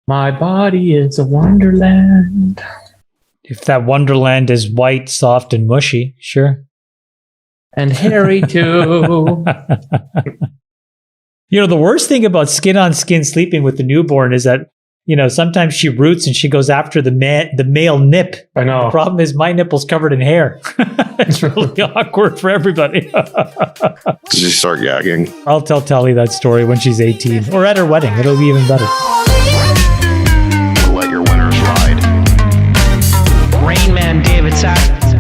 My body is a wonderland. If that wonderland is white, soft, and mushy, sure. And hairy too. You know, the worst thing about skin-on-skin sleeping with the newborn is that, you know, sometimes she roots and she goes after the male nip. I know. The problem is my nipple's covered in hair. It's really awkward for everybody. Did you start gagging? I'll tell Tally that story when she's 18 or at her wedding. It'll be even better. Let your winners ride. Rain Man David Sacks.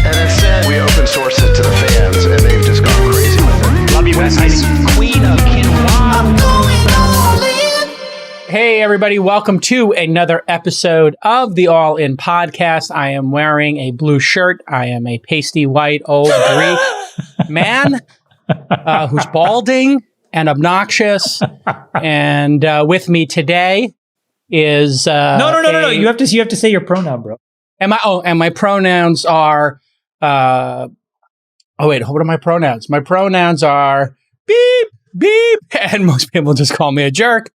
And it said we open source it to the fans, and they've just gone crazy with it. Love you, Besties. Queen of Quinoa. Hey, everybody. Welcome to another episode of the All In Podcast. I am wearing a blue shirt. I am a pasty white old Greek man who's balding and obnoxious. And with me today is... No. You have to say your pronoun, bro. And my pronouns are... what are my pronouns? My pronouns are beep, beep, and most people just call me a jerk.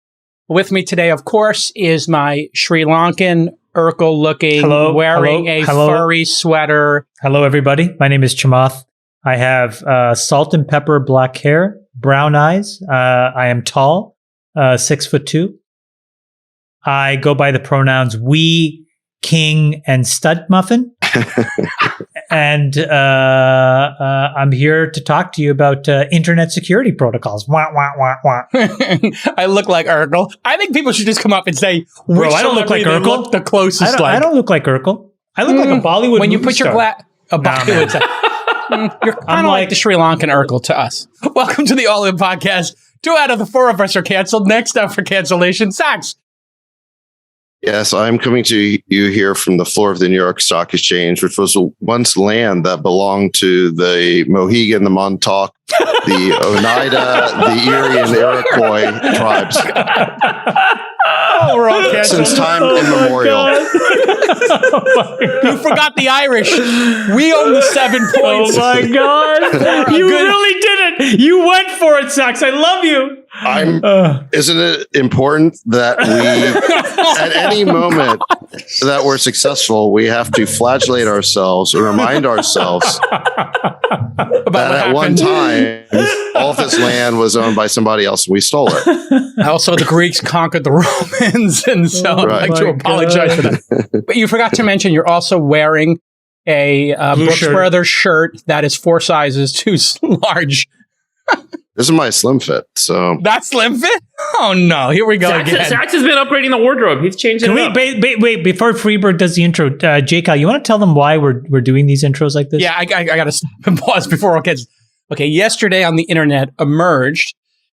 With me today, of course, is my Sri Lankan Urkel-looking, furry sweater. Hello, everybody. My name is Chamath. I have salt and pepper black hair, brown eyes. I am tall, 6'2". I go by the pronouns we, king, and stud muffin. And I'm here to talk to you about internet security protocols. Wah, wah, wah, wah. I look like Urkel. I think people should just come up and say, bro, I don't look like Urkel. The closest. I don't look like Urkel. I look like a Bollywood when you movie put your Bollywood star. You're kind of like the Sri Lankan Urkel to us. Welcome to the All In Podcast. 2 out of the 4 of us are canceled. Next up for cancellation, Sacks. Yes, I'm coming to you here from the floor of the New York Stock Exchange, which was once land that belonged to the Mohegan, the Montauk, the Oneida, the Erie, and Iroquois tribes. Oh, we're all canceled. Since time immemorial. You forgot the Irish. We own the 7 points. Oh my God. You really did it. You went for it, Sacks. I love you. Isn't it important that we, at any moment that we're successful, we have to flagellate ourselves or remind ourselves that at one time, all of this land was owned by somebody else and we stole it. Also, the Greeks conquered the Romans, and so I'd like to apologize for that. But you forgot to mention you're also wearing a Brooks Brothers shirt that is 4 sizes too large. This is my slim fit, so... That's slim fit? Oh, no. Here we go again. Sacks has been upgrading the wardrobe. He's changing it up. Wait, before Friedberg does the intro, J-Cal, you want to tell them why we're doing these intros like this? Yeah, I got to stop and pause before it gets... Okay, yesterday on the internet emerged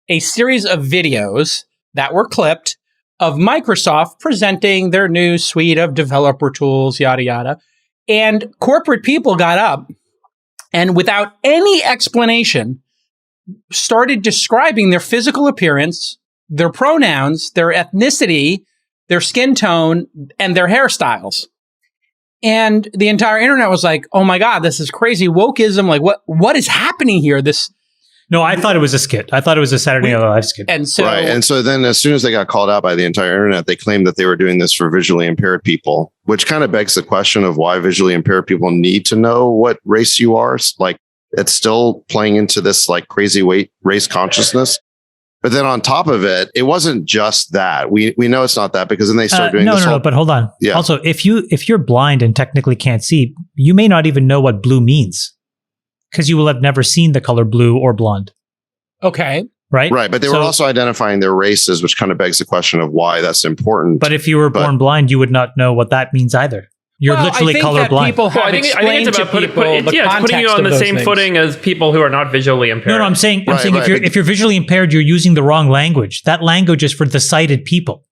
a series of videos that were clipped of Microsoft presenting their new suite of developer tools, yada, yada. And corporate people got up and without any explanation... started describing their physical appearance, their pronouns, their ethnicity, their skin tone, and their hairstyles. And the entire internet was like, oh my God, this is crazy. Wokeism, like what is happening here? No, I thought it was a skit. I thought it was a Saturday Night Live skit. And so, right. And so then as soon as they got called out by the entire internet, they claimed that they were doing this for visually impaired people, which kind of begs the question of why visually impaired people need to know what race you are. Like, it's still playing into this like crazy race consciousness. But then on top of it, it wasn't just that. We know it's not that because then they start doing this. No, but hold on. Yeah. Also, if you're blind and technically can't see, you may not even know what blue means because you will have never seen the color blue or blonde. Okay. Right? Right. But they were also identifying their races, which kind of begs the question of why that's important. But if you were born blind, you would not know what that means either. You're literally colorblind. I think it's about putting you on the same footing as people who are not visually impaired. No, I'm saying if you're visually impaired, you're using the wrong language. That language is for the sighted people.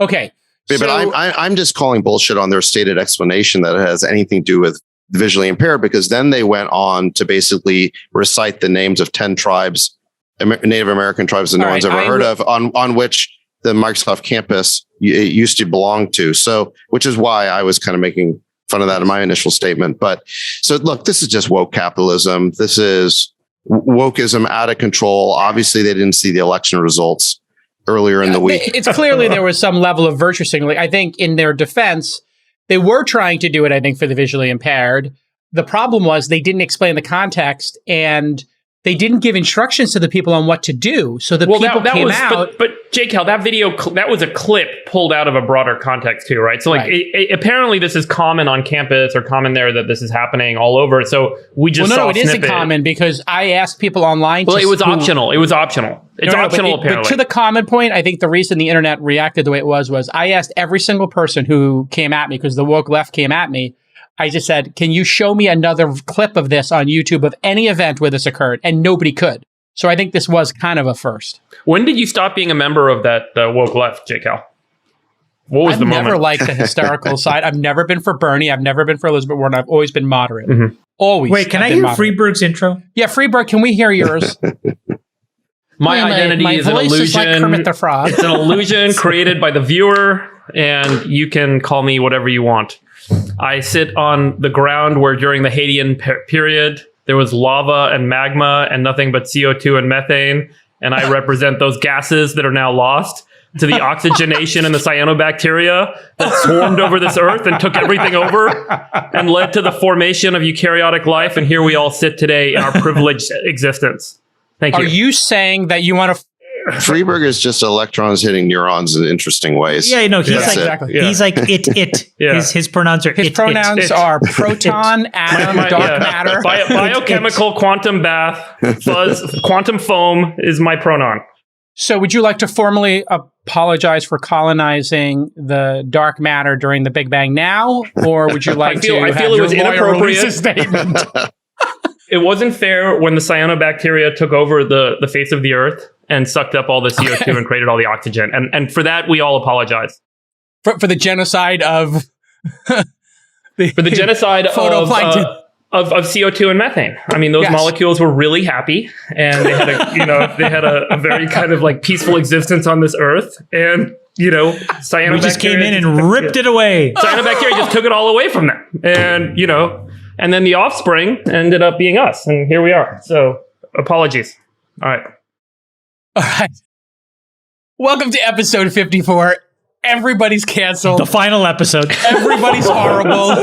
Okay. But I'm just calling bullshit on their stated explanation that it has anything to do with visually impaired, because then they went on to basically recite the names of 10 tribes, Native American tribes that no one's ever heard of, on which the Microsoft campus used to belong to. So, which is why I was kind of making fun of that in my initial statement. But so look, this is just woke capitalism. This is wokeism out of control. Obviously, they didn't see the election results. earlier in the week. It's clearly there was some level of virtue signaling. I think in their defense, they were trying to do it, I think, for the visually impaired. The problem was they didn't explain the context and they didn't give instructions to the people on what to do. So the people came out. But Jake, that video, that was a clip pulled out of a broader context too, right? So like, apparently this is common on campus or common there that this is happening all over. So we just saw a snippet. It isn't common because I asked people online. Well, it was optional. It was optional. It's optional, apparently. But to the common point, I think the reason the internet reacted the way it was I asked every single person who came at me, because the woke left came at me. I just said, can you show me another clip of this on YouTube of any event where this occurred? And nobody could. So I think this was kind of a first. When did you stop being a member of that woke left, J. Cal? What was the moment? I've never liked the hysterical side. I've never been for Bernie. I've never been for Elizabeth Warren. I've always been moderate. Mm-hmm. Always. Wait, can I hear Friedberg's intro? Yeah, Friedberg, can we hear yours? My identity is an illusion. Is like Kermit the Frog. It's an illusion created by the viewer, and you can call me whatever you want. I sit on the ground where during the Hadean period, there was lava and magma and nothing but CO2 and methane. And I represent those gases that are now lost to the oxygenation and the cyanobacteria that swarmed over this earth and took everything over and led to the formation of eukaryotic life. And here we all sit today in our privileged existence. Thank you. Are you saying that you want to... Friedberg is just electrons hitting neurons in interesting ways. Yeah, no, he's like it. Yeah. His pronouns are His pronouns are proton, atom, dark matter. Biochemical quantum bath, fuzz, quantum foam is my pronoun. So would you like to formally apologize for colonizing the dark matter during the Big Bang now? Or would you like to I feel have it was inappropriate statement? It wasn't fair when the cyanobacteria took over the face of the earth and sucked up all the CO2 and created all the oxygen. And for that, we all apologize. For the genocide of... for the genocide of CO2 and methane. I mean, those molecules were really happy, and they had a very kind of like peaceful existence on this earth. And, cyanobacteria... We just came in and ripped it away. Cyanobacteria just took it all away from them. And, and then the offspring ended up being us. And here we are. So apologies. All right. Welcome to episode 54. Everybody's canceled. The final episode. Everybody's horrible.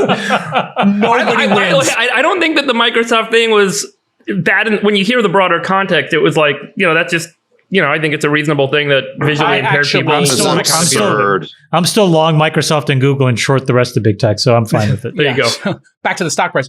Nobody wins. I don't think that the Microsoft thing was bad. When you hear the broader context, it was like, that's just, I think it's a reasonable thing that visually impaired people. I'm still long Microsoft and Google and short the rest of big tech, so I'm fine with it. There you go. Back to the stock price.